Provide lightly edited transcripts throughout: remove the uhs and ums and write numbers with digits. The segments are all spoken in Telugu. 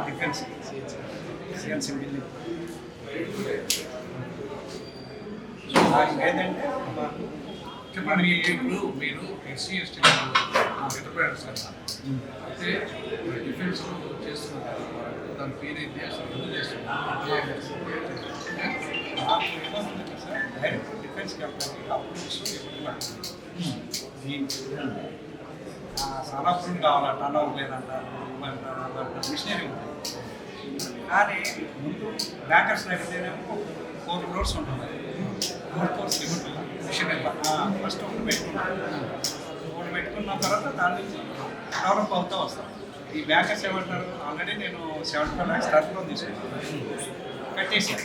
డిఫెన్స్ సిఎన్సీ బిల్డింగ్ ఏంటంటే చెప్పండి. ఇప్పుడు మీరు ఎస్సీ ఎస్టీ ఎంటర్ప్రైనర్స్ కదా, అయితే డిఫెన్స్ చేస్తున్నారు, దాని పేరు ఏంటి, అసలు ఎందుకు చేస్తున్నారు? డైరెక్ట్ డిఫెన్స్ కంపెనీ అప్రూవ్స్ సరఫరం కావాలా, టర్న్ ఓవర్ లేదంట, మిషనరీ ఉంటుంది. కానీ ముందు బ్యాంకర్స్ అడిగితేనేమో 4 crores ఉంటుంది. 4 crores మిషనరీ ఫస్ట్ ఒకటి పెట్టుకున్న తర్వాత దాని నుంచి డెవలప్ అవుతూ వస్తాం. ఈ బ్యాంకర్స్ ఏమంటారు, ఆల్రెడీ నేను 75 lakhs టర్న్ లోన్ తీసుకున్నాను, కట్టేసాను,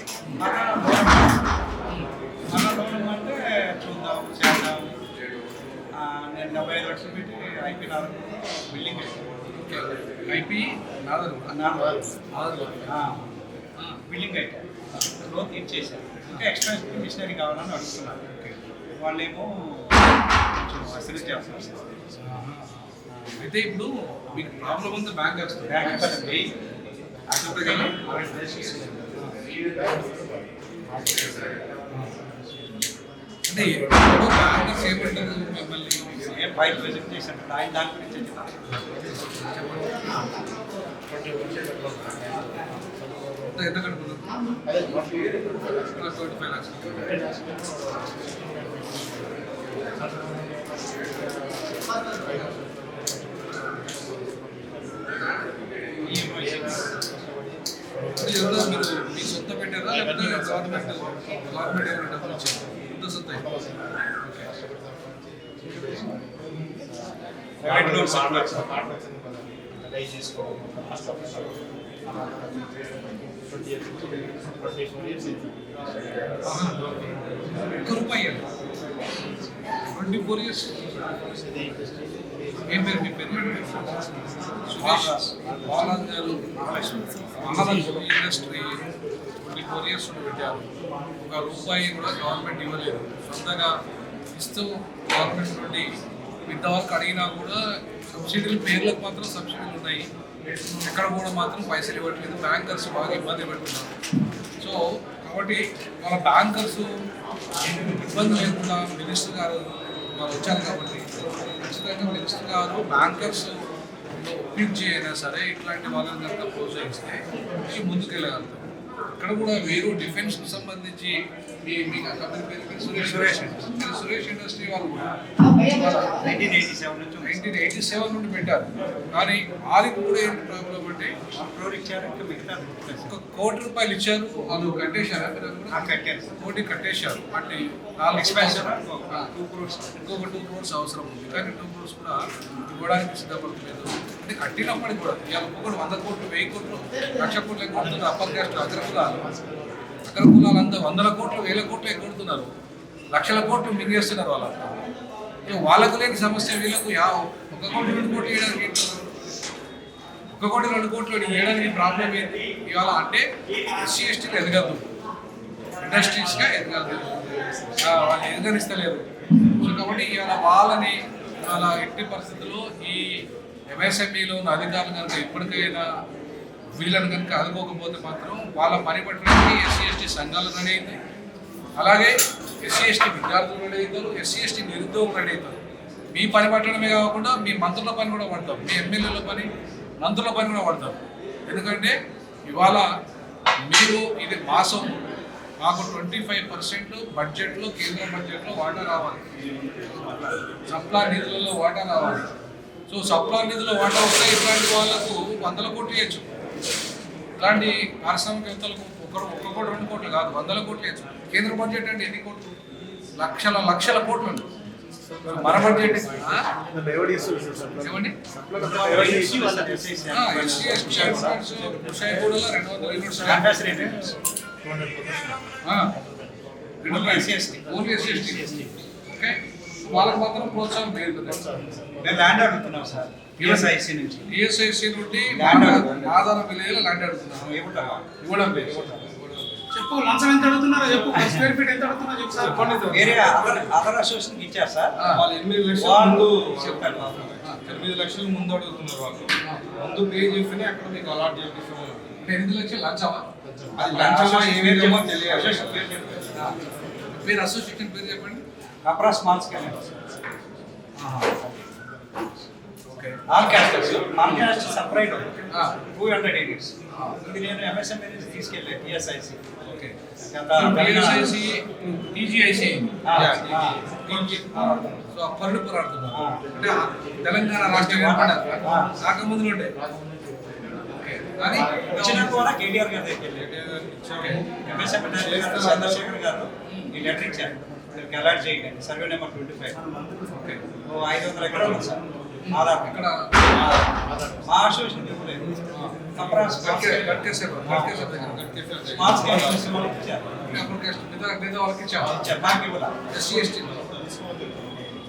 మన లోన్ అంటే చూద్దాం చేద్దాం. నేను 75 లక్షలు పెట్టి IP Nadar building IP Nadar building అయితే లోన్ తీర్చేసాను. ఇంకా ఎక్స్పెన్సివ్ మిషనరీ కావాలని అడుగుతున్నారు. వాళ్ళేమో అసలు చేస్తున్నారు. అయితే ఇప్పుడు మీకు ప్రాబ్లం ఉంది బ్యాంకర్స్ అంటే బ్యాంకర్స్ ఏమంటారు మిమ్మల్ని? ఏం బయట విజిట్ చేశాను ఆయన దాని గురించి ఎంత కడుపున్నారు? 25 lakhs. ఇదంతా మీరు మీ సొంత పెట్టారా లేకపోతే గవర్నమెంట్ ఏమైనా డబ్బులు ఇచ్చారు? ఎంత సొంత ₹1 24 years. ఏం పేరు మీ పేరు? సురేష్ బాలాజీ గారు. ఇండస్ట్రీ 24 years పెట్టారు. ₹1 కూడా గవర్నమెంట్ ఇవ్వలేదు. సొంతగా ఇస్తూ గవర్నమెంట్ నుండి ఇంతవరకు అడిగినా కూడా సబ్సిడీలు పేర్లకు మాత్రం సబ్సిడీలు ఉన్నాయి, ఎక్కడ కూడా మాత్రం పైసలు ఇవ్వట్లేదు. బ్యాంకర్స్ బాగా ఇబ్బంది పెడుతున్నారు. సో కాబట్టి వాళ్ళ బ్యాంకర్స్ ఇబ్బంది లేకుండా మినిస్టర్ గారు వాళ్ళు వచ్చారు కాబట్టి ఖచ్చితంగా మినిస్టర్ గారు బ్యాంకర్స్ ఒప్పించి అయినా సరే ఇట్లాంటి వాళ్ళని కనుక ప్రోత్సహిస్తే ముందుకు వెళ్ళగలుగుతాం. ఇక్కడ కూడా వీరు డిఫెన్స్కి సంబంధించి మీ కంపెనీ పేరు సురేష్ ఇండస్ట్రీ వాళ్ళు 1987 నుండి పెట్టారు. కానీ వాళ్ళకి కూడా ఏంటి ప్రాబ్లం అంటే ₹1 కోటి ఇచ్చారు, వాళ్ళు కట్టేశారు. కోటి కట్టేశారు. అంటే ఇంకొక 2 crores అవసరం ఉంది. కానీ 2 crores కూడా ఇవ్వడానికి సిద్ధపడలేదు. అంటే కట్టినప్పటికి కూడా ఇవాళ ఒక్కొక్కటి 100 కోట్లు 1000 కోట్లు 1,00,000 కోట్లు ఎగ్గొడుతున్నారు. అప్పర్ క్యాస్ట్ అగ్రకులాలు అంతా 100 కోట్లు 1000 కోట్లు ఎగ్గొడుతున్నారు. లక్షల కోట్లు మింగేస్తున్నారు వాళ్ళంతా. వాళ్ళకు లేని సమస్య వీళ్ళకు 1 కోటి 2 కోట్లు వేయడానికి 1 కోటి 2 కోట్లు వేయడానికి ప్రాబ్లం ఏంటి ఇవాళ అంటే ఎస్సీ ఎస్టీలు ఎదగద్దు, ఇండస్ట్రీస్గా ఎదగద్దు, వాళ్ళు ఎదగనిస్తలేరు. సో కాబట్టి ఇవాళ వాళ్ళని ఇవాళ ఎట్టి పరిస్థితుల్లో ఈ ఎంఎస్ఎంఈలో ఉన్న అధికారులు కనుక ఇప్పటికైనా వీళ్ళని కనుక అనుకోకపోతే మాత్రం వాళ్ళ పని పట్టడానికి ఎస్సీ ఎస్టీ సంఘాలు రెడీ అవుతాయి, అలాగే ఎస్సీ ఎస్టీ విద్యార్థులు రెడీ అవుతారు, ఎస్సీ ఎస్టీ నిరుద్యోగులు రెడీ అవుతారు. మీ పని పట్టడమే కాకుండా మీ మంత్రుల పని కూడా పడతాం, మీ ఎమ్మెల్యేల పని మంత్రుల పని కూడా పడతాం. ఎందుకంటే ఇవాళ మీరు ఇది మాసం మాకు 25% బడ్జెట్లో కేంద్ర బడ్జెట్లో వాటా రావాలి, సప్లా నిధులలో వాటా రావాలి. సో సప్లా నిధుల వాటా వస్తే ఇట్లాంటి వాళ్ళకు 100 కోట్లు ఇవ్వచ్చు. ఇట్లాంటి పారిశ్రామికవేత్తలకు 1 కోటి 2 కోట్లు కాదు 100 కోట్లు ఇవ్వచ్చు. కేంద్ర బడ్జెట్ అంటే ఎన్ని కోట్లు? లక్షల కోట్లు ఉంది. మన బడ్జెట్ ఏమండి ఓకే వాళ్ళకి మాత్రం ప్రోత్సాహం లేదు. మేము ల్యాండ్ అడుగుతున్నాం సార్, ఈఎస్ఐసి నుంచి ఈఎస్ఐసి నుండి ల్యాండ్ ఆధారం విలేజ్ ల్యాండ్ అడుగుతున్నాను. ఏమంటారా? ఇవ్వడం లేదు. చెప్పు, లంచం ఎంత అడుగుతున్నారో చెప్పు, స్క్వేర్ ఫీట్ ఎంత అడుగుతున్నారో చెప్పు సార్. చెప్పండి. వేరే అదర్ అసోసియేషన్ ఇచ్చారు సార్. వాళ్ళు 8 లక్షల వాళ్ళు ముందు చెప్పారు. 8 లక్షల ముందు అడుగుతున్నారు వాళ్ళు. ముందు పే చేస్తేనే అక్కడ మీకు అలాట్ చేపిస్తాము. 8 లక్షలు లంచమా? అది లంచమా ఏ విధమో తెలియదు. అసోసియేషన్ పేరు చెప్పారు. మీరు అసోసియేషన్ పేరు చెప్పండి. Kapra small scale. Okay. All caste separate 200 units. ఇది నేను ఎంఎస్ఎంఈ నుంచి తీసుకెళ్ళాను ఈఎస్ఐసి. ఓకే. గత ఈఎస్ఐసి టీజీఐసి ఆ. సో అప్పర్లు పోరాడుతున్నారు. ఆ. అంటే తెలంగాణ రాష్ట్రం ఏర్పడ్డారు కాకముందు నుండే. ఓకే. కానీ వచ్చినందుకు కూడా కేటీఆర్ గారి దగ్గరికి వెళ్ళాను. ఎంఎస్ఎంఈ డైరెక్టర్ చంద్రశేఖర్ గారు ఈ లెటర్ ఇచ్చారు. మీరు అలాట్ చేయండి. Survey number 25. ఓకే. 500 ఎకరాలు ఉంది సార్. ఆధార్ ఇక్కడ మా అసోసియేషన్ ఇవ్వలేదు. కప్రా స్మాల్ స్కేల్ వాళ్ళకి ఇచ్చారు. మిగతా వాళ్ళకి ఇచ్చాము. ఇచ్చారు. మాకు ఇవ్వలేదు. ఎస్సీ ఎస్టీ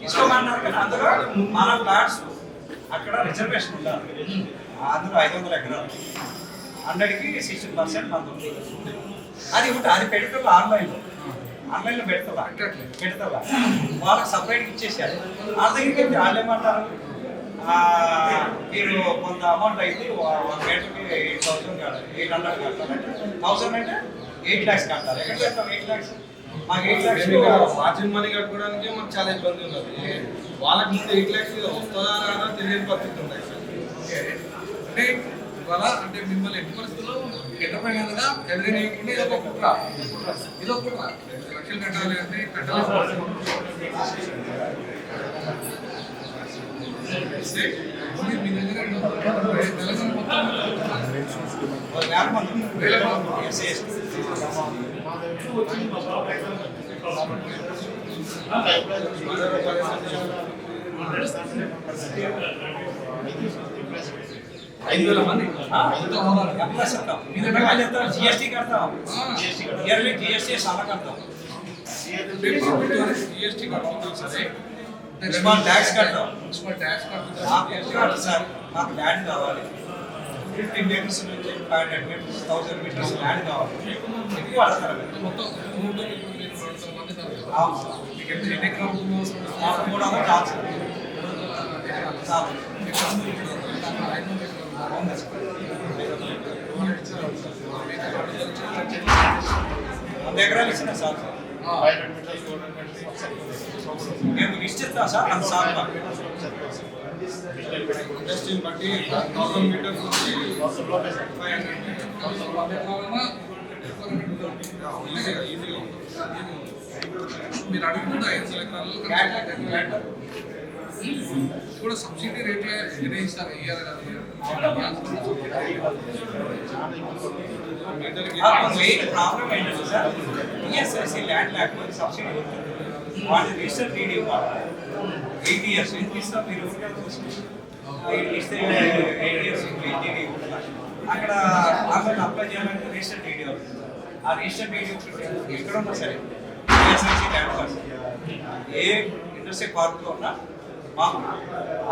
ఇష్టమన్నారు కానీ అందులో మన ప్లాట్స్ అక్కడ రిజర్వేషన్ ఉండాలి. అందులో 500 ఎకరాలు 100కి 60% మంది ఉంది. అది ఉంటుంది. అది పెడతా ఆన్లైన్లో పెడతా వాళ్ళకి సపరేట్గా ఇచ్చేసారు. వాళ్ళ దగ్గరికి వెళ్తే వాళ్ళు ఏమంటారు, మీరు కొంత అమౌంట్ అయితే 1 మీటర్కి 8,000 కట్టాలి, 800 కట్టాలంటే 1000 అంటే 8 lakhs కట్టాలి. ఎక్కడ కట్టాం 8 lakhs? మాకు 8 lakhs మార్జిన్ మనీ కట్టుకోవడానికి మాకు చాలా ఇబ్బంది ఉన్నది. వాళ్ళకి ముందు 8 లక్షలు వస్తుందా రాదా తెలియని పరిస్థితి ఉంది. అంటే ఇవాళ అంటే మిమ్మల్ని ఎట్టి పరిస్థితుల్లో ఎంటర్ప్రైనర్గా ఎదురైనటువంటి ఇది ఒక కుట్ర. ఇది ఒక కుట్ర. 2 లక్షలు కట్టాలి అంటే కట్టాలి. మీ దగ్గర తెలంగాణ మొత్తం వేల మంది వేల మంది. జిఎస్టీ కడతాం. ఇయర్లీ జిఎస్టీ చాలా కడతాం. జిఎస్టీ కట్టుకుంటాం సరే. స్మాల్ ట్యాక్స్ కడతాం. ట్యాక్స్ మాకు ఎక్కువ సార్. మాకు ల్యాండ్ కావాలి. 50 మీటర్స్ నుంచి 500 మీటర్స్ 1000 మీటర్స్ ల్యాండ్ కావాలి. ఎక్కువ అడతారు. మొత్తం అవును సార్. 300 చాలు సార్. చాలు. అవును సార్. మన దగ్గర ఇచ్చిన సార్ మేము లిస్ట్ ఇస్తాం సార్. అంత సార్ ఇండస్ట్రీని బట్టి 1000 మీటర్స్ నుంచి 500 ఈజీగా మీరు అడుగుతుంది 5 ఎకరాలు కూడా సబ్సిడీ రేట్లే నిర్ణయిస్తారు. ఇయ్యాలి మెయిన్ ప్రాబ్లం ఏంటంటే సార్, ఈఎస్ఐసి ల్యాండ్ లేకపోతే సబ్సిడీ వస్తుంది. వాళ్ళు రిజిస్టర్ డీడీ ఇవ్వాలి. 8 years ఎందుకు ఇస్తాం మీరు? ఇస్తే 8 years డీడీ ఉంటుంది. అక్కడ ఆన్లైన్ అప్లై చేయాలంటే రిజిస్టర్ డీడీ అవుతుంది. ఆ రిజిస్టర్ డీడీ ఎక్కడ ఉన్నా సరే ఈఎస్ఐసి ల్యాండ్ పర్సన్ ఏ ఇండస్ట్రీ పార్క్లో ఉన్నా మాకు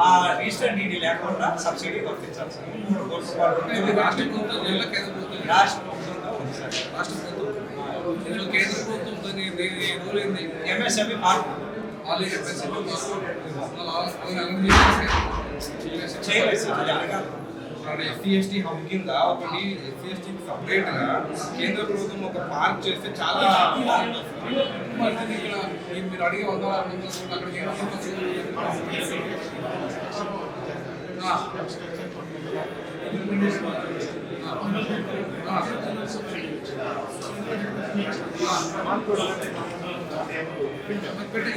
ఆ రిజిస్టర్ డీడీ లేకుండా సబ్సిడీ వర్తించాలి సార్. 3 కోట్ల రూపాయలు రాష్ట్ర ప్రభుత్వం జిల్లా కేంద్ర ప్రభుత్వం రాష్ట్ర ప్రభుత్వంలో ఉంది సార్. రాష్ట్ర ప్రభుత్వం కేంద్ర ప్రభుత్వం రూల్ ఏంది? ఎంఎస్ఎంఈ పార్క్ వాళ్ళు చేయలేదు సార్. అది అడగాలి. ఎస్సీ ఎస్టీ హబ్ కింద ఒకటి ఎస్సీ ఎస్టీ సపరేట్ గా కేంద్ర ప్రభుత్వం ఒక పార్క్ చేస్తే చాలా మీరు అడిగే 100 అక్కడికి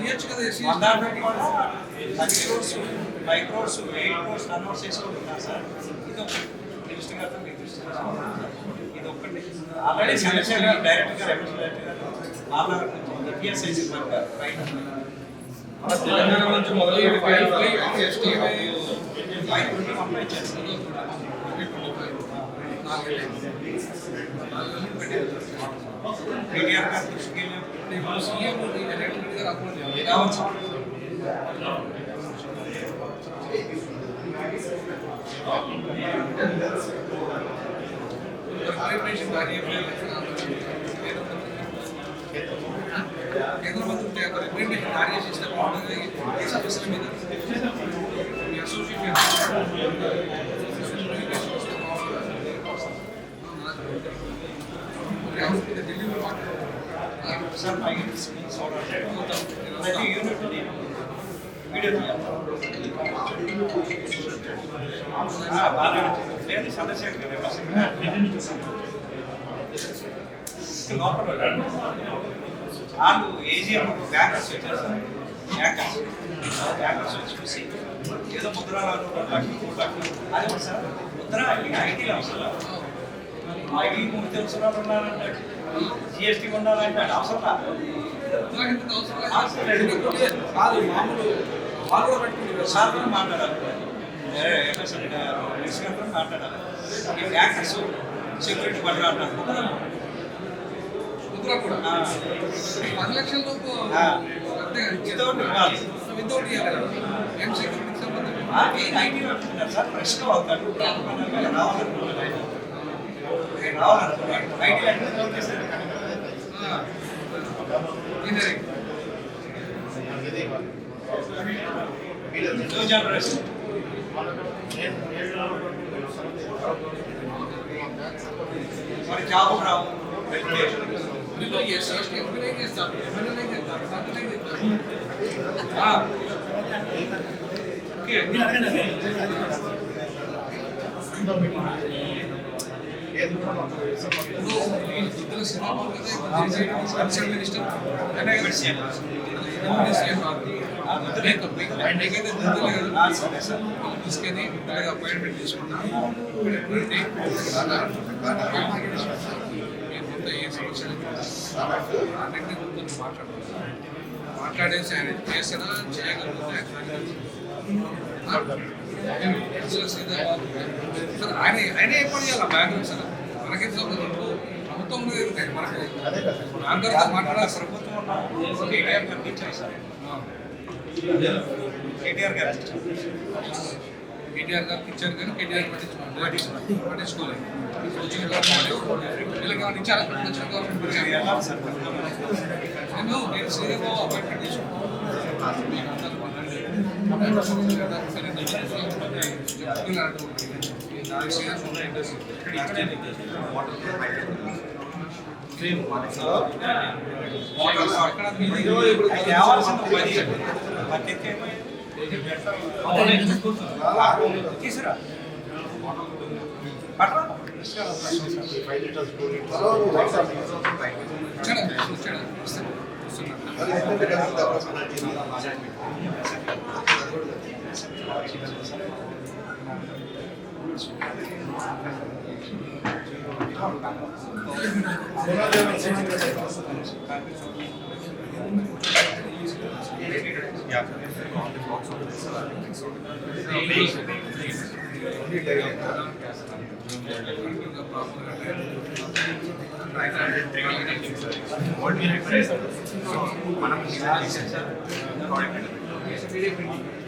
ఇవ్వచ్చు కదా. 10 crores 5 crores 8 crores టర్నోవర్స్ చేసుకుంటున్నారు సార్. ఇది ఒకటి దృష్టి గారితో మీ దృష్టి ఇది ఒక్కటి ఆల్రెడీ చంద్రశేఖర్ డైరెక్టర్ గారు ఎంఎస్ డైరెక్టర్ గారు మాట్లాడారు. ఈఎస్ఐసి తెలంగాణ నుంచి మొదలు ఎస్టీ అప్లై చేస్తారు. కేటీఆర్ గారు దృష్టికి సీఎం కావచ్చు. రికమెండేషన్ కానీ కేంద్ర మంత్రి రికమెండేషన్ జారీ చేసి ఇస్తే బాగుంటుంది ఈ సమస్యల మీద మీ అసోసియేషన్ ఢిల్లీలో సార్ ప్రతి యూనిట్ వీడియో బాగా లేదు చంద్రశేఖర్ లోపల వాళ్ళు ఏజిఎం బ్యాంకర్స్ వచ్చారు సార్ బ్యాంకర్స్ వచ్చి చూసి ఏదో ముద్రాలు 2 లక్షలు అది కూడా సార్ ముద్ర ఐటీలో అవసరం ఐటీ 3 అవసరాలు ఉండాలంటే జిఎస్టీ ఉండాలంటే అవసరం కాదు మామూలు వాళ్ళు కూడా పెట్టుకుంటారు సార్ కూడా మాట్లాడాలి మాట్లాడాలి ఈ బ్యాంకర్స్ సెక్యూరిటీ పడరా అంటారు ముద్ర కూడా 10 లక్షల లోపు అంతే వితౌట్ ఇవ్వాలి వితౌట్ ఇవ్వాలి ఏం సెక్యూరిటీకి సంబంధం ఐటీ పెట్టుకున్నారు సార్ ఫ్రెష్గా అవుతాడు రావాలనుకున్నాడు ఐటీ అంటే ఇంజనీరింగ్ న్యూ జనరేషన్ మరి జాబ్ రావు మీరు ఎస్సీ ఎంపీలు ఏం చేస్తారు ఎమ్మెల్యేలు ఏం చేస్తారు మంత్రులు ఏం చేస్తారు ఓకే ఇద్దరు సినిమా కల్చర్ మినిస్టర్ తీసుకొని అపాయింట్మెంట్ తీసుకున్నాం మొత్తం ఏ సమస్యలు అన్నింటినీ ముందు మాట్లాడేసి ఆయన చేసినా చేయగలిగితే ఆయన ఆయన ఏర్పాటు చేయాలి బ్యాంకులు సార్ మనకి ప్రభుత్వం మనకి అందరితో మాట్లాడాలి ప్రభుత్వం కేటీఆర్ గారికి ఇచ్చారు సార్ కేటీఆర్ గారు కేటీఆర్ గారికి ఇచ్చారు కానీ కేటీఆర్ పట్టించుకోలేదు వీళ్ళకి ఏమైనా ఇచ్చారా గవర్నమెంట్ వెళ్ళాలి సార్ నేను సీరియస్ అపాయింట్మెంట్ తీసుకున్నాను తీసురా పట్రా మనం